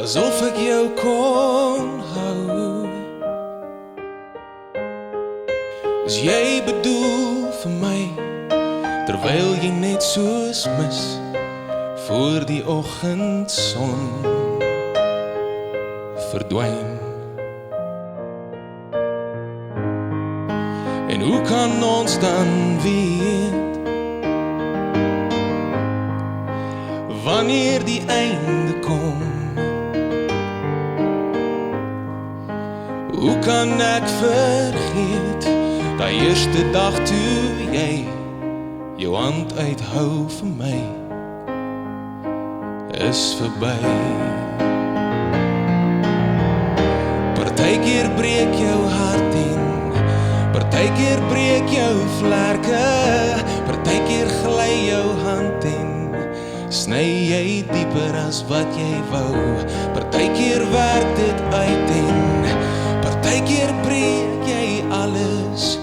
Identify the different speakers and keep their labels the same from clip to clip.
Speaker 1: asof ek jou kon hou. Is jy bedoel vir my, terwyl jy net soos mis voor die oggendson verdwyn. En hoe kan ons dan weet wanneer die einde kom? Hoe kan ek vergeet daai eerste dag toe jy jou hand uithou vir my is verby. Partykeer breek jou hart en partykeer breek jou vlerke, partykeer gly jou hand en sny jy dieper as wat jy wou. Partykeer werk dit uit en partykeer breek jy alles.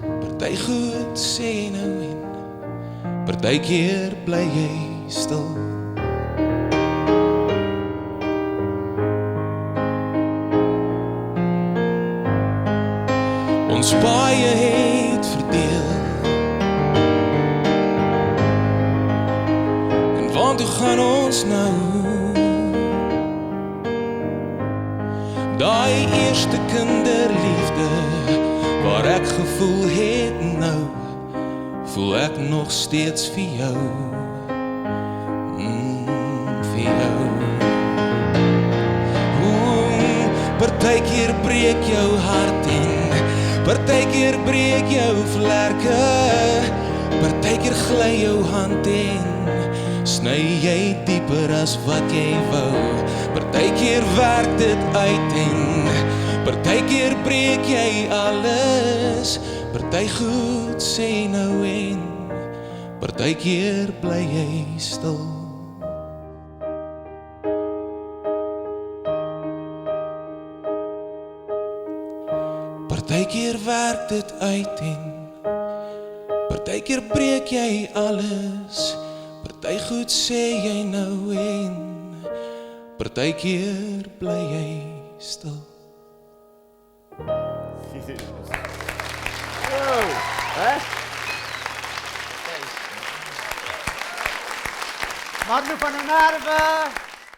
Speaker 1: Party goed sê nou en partykeer bly jy stil. Ons paie het verdeel en want hoe gaan ons nou? Daai eerste kinderliefde waar ek gevoel het nou, voel ek nog steeds vir jou, vir jou. Partykeer breek jou hart en partykeer breek jou vlerke, partykeer gly jou hand en sny jy dieper as wat jy wou. Partykeer werk dit uit en partykeer breek jy alles. Party goed sê nou en partykeer bly jy stil. Partykeer werk dit uit en partykeer breek jy alles. Party goed sê jy nou en partykeer bly jy stil.
Speaker 2: Marlo van der Merwe.